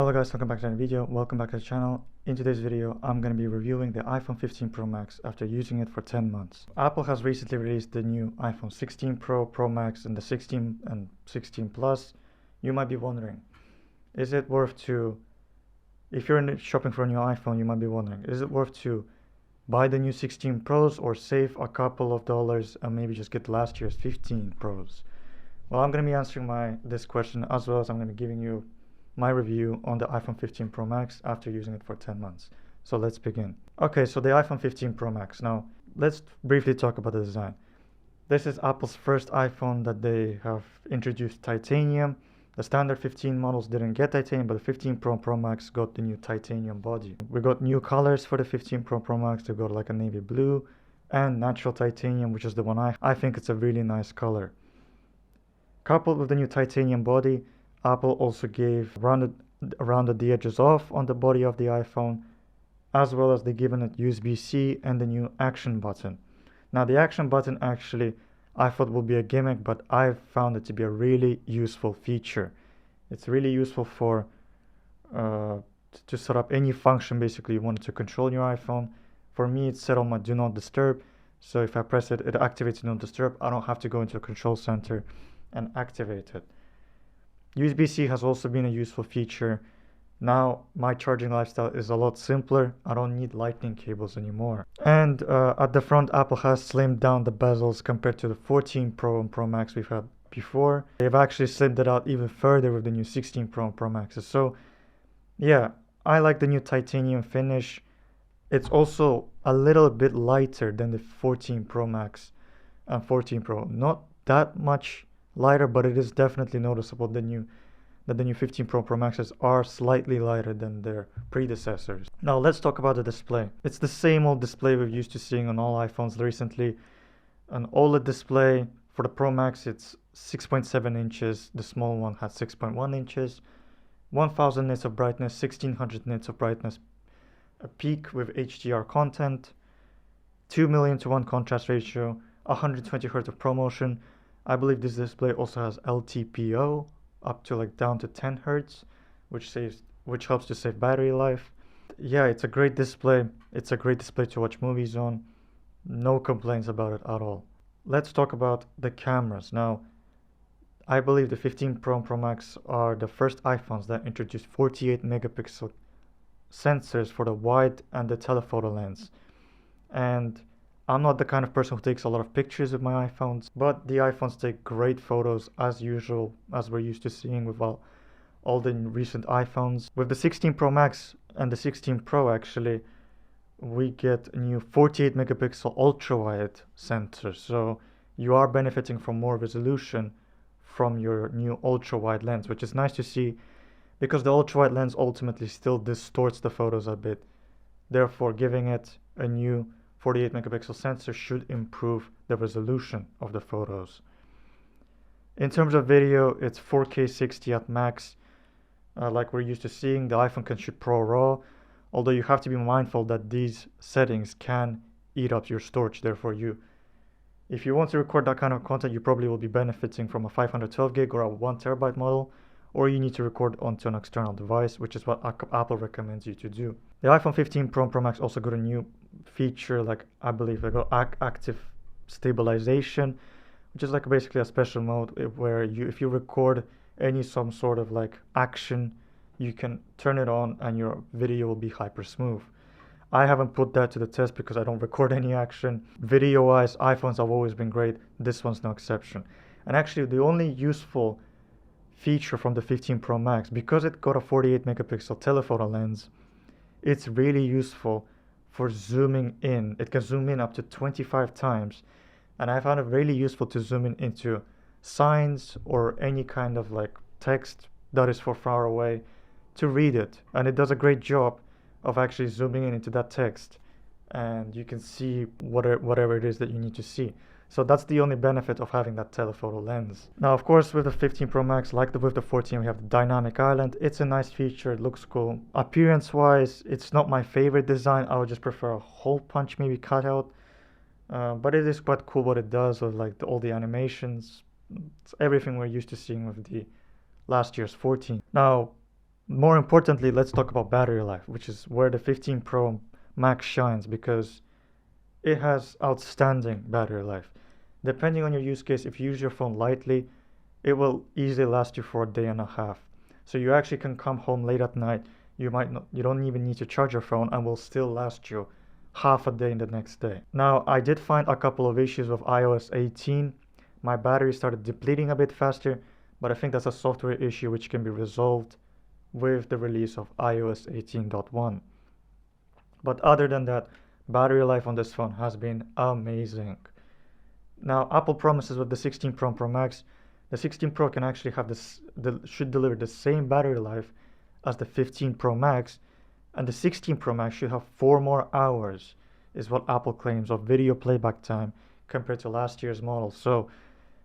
Hello guys, welcome back to another video. Welcome back to the channel. In today's video, I'm going to be reviewing the iPhone 15 Pro Max after using it for 10 months. Apple has recently released the new iPhone 16 Pro, Pro Max, and the 16 and 16 Plus. You might be wondering, is it worth to, if you're shopping for a new iPhone, you might be wondering, is it worth to buy the new 16 Pros or save a couple of dollars and maybe just get last year's 15 Pros? Well, I'm going to be answering this question, as well as I'm going to be giving you my review on the iPhone 15 Pro Max after using it for 10 months. So let's begin. Okay, so the iPhone 15 Pro Max. Now, let's briefly talk about the design. This is Apple's first iPhone that they have introduced titanium. The standard 15 models didn't get titanium, but the 15 Pro Max got the new titanium body. We got new colors for the 15 Pro Max. They got like a navy blue and natural titanium, which is the one I think it's a really nice color. Coupled with the new titanium body, Apple also gave rounded the edges off on the body of the iPhone, as well as they given it USB-C and the new action button. Now the action button actually I thought would be a gimmick, but I found it to be a really useful feature. It's really useful for to set up any function basically you wanted to control in your iPhone. For me, it's set on my do not disturb, so if I press it, it activates do not disturb. I don't have to go into a control center and activate it. USB-C has also been a useful feature. Now my charging lifestyle is a lot simpler. I don't need lightning cables anymore. And at the front, Apple has slimmed down the bezels compared to the 14 Pro and Pro Max we've had before. They've actually slimmed it out even further with the new 16 Pro and Pro Maxes. So yeah, I like the new titanium finish. It's also a little bit lighter than the 14 Pro Max and 14 Pro. Not that much lighter, but it is definitely noticeable that the new 15 Pro Maxes are slightly lighter than their predecessors. Now let's talk about the display. It's the same old display we're used to seeing on all iPhones recently. An OLED display. For the Pro Max, it's 6.7 inches. The small one has 6.1 inches. 1000 nits of brightness, 1600 nits of brightness, a peak with HDR content, 2 million to 1 contrast ratio, 120 Hz of ProMotion. I believe this display also has LTPO up to down to 10 Hz, which helps to save battery life. Yeah, it's a great display. It's a great display to watch movies on. No complaints about it at all. Let's talk about the cameras. Now, I believe the 15 Pro Max are the first iPhones that introduced 48 megapixel sensors for the wide and the telephoto lens. And I'm not the kind of person who takes a lot of pictures with my iPhones, but the iPhones take great photos as usual, as we're used to seeing with all the recent iPhones. With the 16 Pro Max and the 16 Pro actually, we get a new 48 megapixel ultra-wide sensor. So you are benefiting from more resolution from your new ultra-wide lens, which is nice to see because the ultra-wide lens ultimately still distorts the photos a bit. Therefore, giving it a new 48 megapixel sensor should improve the resolution of the photos. In terms of video, it's 4K 60 at max. Like we're used to seeing, the iPhone can shoot Pro RAW, although you have to be mindful that these settings can eat up your storage. Therefore, if you want to record that kind of content, you probably will be benefiting from a 512 gig or a 1 terabyte model, or you need to record onto an external device, which is what Apple recommends you to do. The iPhone 15 Pro Max also got a new feature, I believe they got active stabilization, which is basically a special mode where if you record some sort of action, you can turn it on and your video will be hyper smooth. I haven't put that to the test because I don't record any action. Video wise, iPhones have always been great. This one's no exception. And actually the only useful feature from the 15 Pro Max, because it got a 48 megapixel telephoto lens, it's really useful for zooming in. It can zoom in up to 25 times, and I found it really useful to zoom in into signs or any kind of text that is far away to read it, and it does a great job of actually zooming in into that text, and you can see whatever it is that you need to see. So that's the only benefit of having that telephoto lens. Now, of course, with the 15 Pro Max, with the 14, we have the dynamic island. It's a nice feature. It looks cool. Appearance-wise, it's not my favorite design. I would just prefer a hole punch, maybe cutout. But it is quite cool what it does with all the animations. It's everything we're used to seeing with the last year's 14. Now, more importantly, let's talk about battery life, which is where the 15 Pro Max shines, because it has outstanding battery life. Depending on your use case, if you use your phone lightly, it will easily last you for a day and a half. So you actually can come home late at night. You don't even need to charge your phone, and will still last you half a day in the next day. Now, I did find a couple of issues with iOS 18. My battery started depleting a bit faster, but I think that's a software issue which can be resolved with the release of iOS 18.1. But other than that, battery life on this phone has been amazing. Now, Apple promises with the 16 Pro Max, the 16 Pro can actually have should deliver the same battery life as the 15 Pro Max, and the 16 Pro Max should have 4 more hours, is what Apple claims, of video playback time compared to last year's model. So,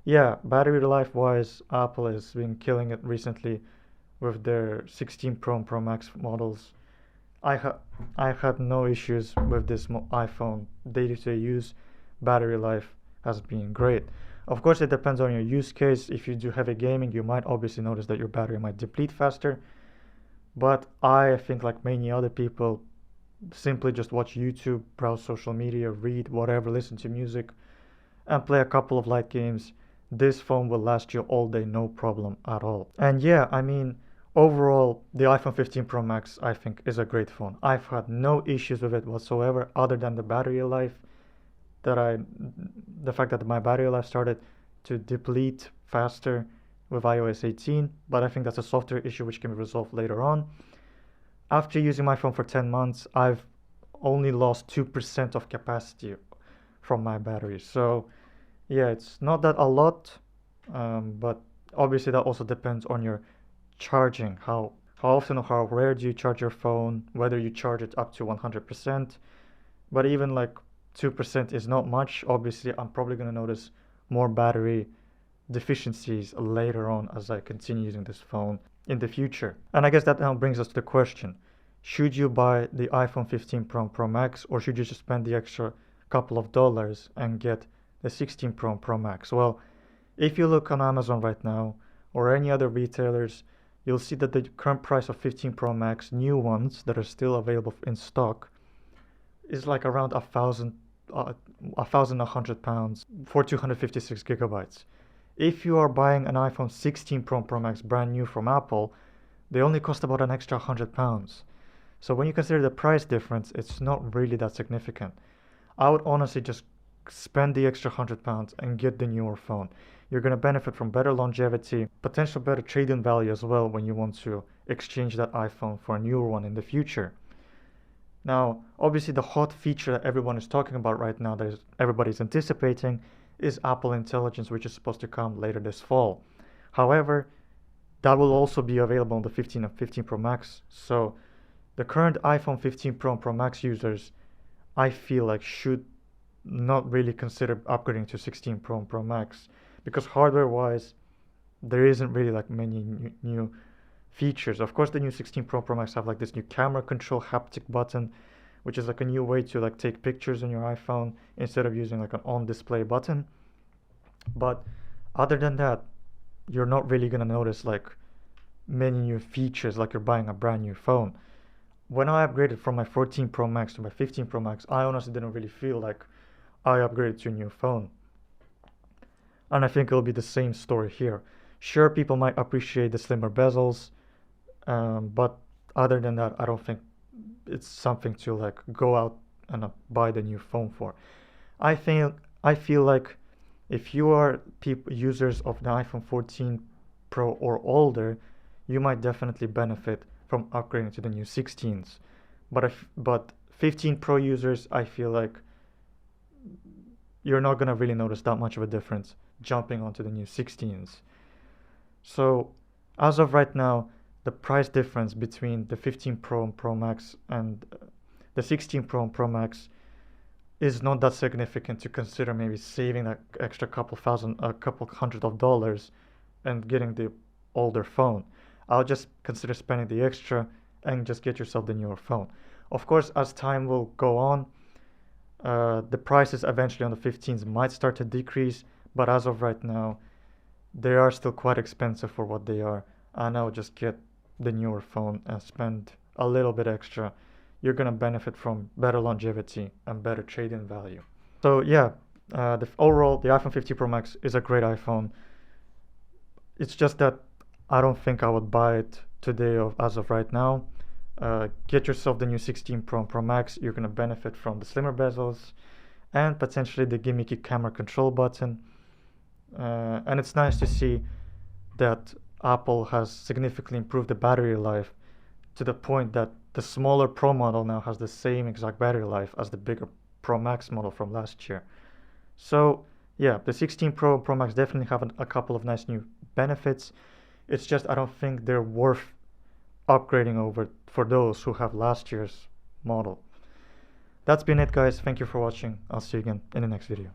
yeah, battery life wise, Apple has been killing it recently with their 16 Pro and Pro Max models. I've had no issues with this iPhone. Day-to-day use, battery life has been great. Of course, it depends on your use case. If you do heavy gaming, you might obviously notice that your battery might deplete faster. But I think, like many other people, simply just watch YouTube, browse social media, read whatever, listen to music, and play a couple of light games. This phone will last you all day, no problem at all. And yeah, I mean, overall, the iPhone 15 Pro Max, I think, is a great phone. I've had no issues with it whatsoever, other than the battery life. The fact that my battery life started to deplete faster with iOS 18, but I think that's a software issue which can be resolved later on. After using my phone for 10 months, I've only lost 2% of capacity from my battery. So yeah, it's not that a lot, but obviously that also depends on your charging. How often or how rare do you charge your phone, whether you charge it up to 100%. But even like 2% is not much. Obviously, I'm probably going to notice more battery deficiencies later on as I continue using this phone in the future. And I guess that now brings us to the question: should you buy the iPhone 15 Pro Max, or should you just spend the extra couple of dollars and get the 16 Pro Max? Well, if you look on Amazon right now or any other retailers, you'll see that the current price of 15 Pro Max, new ones that are still available in stock, is like around £1,100 for 256 gigabytes. If you are buying an iPhone 16 Pro Max brand new from Apple, they only cost about an extra £100. So when you consider the price difference, it's not really that significant. I would honestly just spend the extra £100 and get the newer phone. You're going to benefit from better longevity, potential better trade-in value as well when you want to exchange that iPhone for a newer one in the future. Now, obviously the hot feature that everyone is talking about right now, that everybody's anticipating, is Apple Intelligence, which is supposed to come later this fall. However, that will also be available on the 15 and 15 Pro Max. So the current iPhone 15 Pro and Pro Max users, I feel like, should not really consider upgrading to 16 Pro and Pro Max, because hardware-wise, there isn't really like many new features. Of course, the new 16 Pro Max have like this new camera control haptic button, which is like a new way to like take pictures on your iPhone instead of using like an on-display button. But other than that, you're not really gonna notice like many new features like you're buying a brand new phone. When I upgraded from my 14 Pro Max to my 15 Pro Max, I honestly didn't really feel like I upgraded to a new phone. And I think it'll be the same story here. Sure, people might appreciate the slimmer bezels, but other than that, I don't think it's something to like go out and buy the new phone for. I feel like if you are users of the iPhone 14 Pro or older, you might definitely benefit from upgrading to the new 16s. But 15 Pro users, I feel like you're not gonna really notice that much of a difference jumping onto the new 16s. So as of right now, the price difference between the 15 Pro and Pro Max and the 16 Pro and Pro Max is not that significant to consider maybe saving that extra couple hundred of dollars and getting the older phone. I'll just consider spending the extra and just get yourself the newer phone. Of course, as time will go on, the prices eventually on the 15s might start to decrease, but as of right now, they are still quite expensive for what they are, and I would just get the newer phone and spend a little bit extra, you're gonna benefit from better longevity and better trade-in value. So yeah, overall, the iPhone 15 Pro Max is a great iPhone. It's just that I don't think I would buy it today as of right now. Get yourself the new 16 Pro and Pro Max. You're gonna benefit from the slimmer bezels and potentially the gimmicky camera control button. And it's nice to see that Apple has significantly improved the battery life to the point that the smaller Pro model now has the same exact battery life as the bigger Pro Max model from last year. So yeah, the 16 Pro and Pro Max definitely have a couple of nice new benefits. It's just I don't think they're worth upgrading over for those who have last year's model. That's been it, guys. Thank you for watching. I'll see you again in the next video.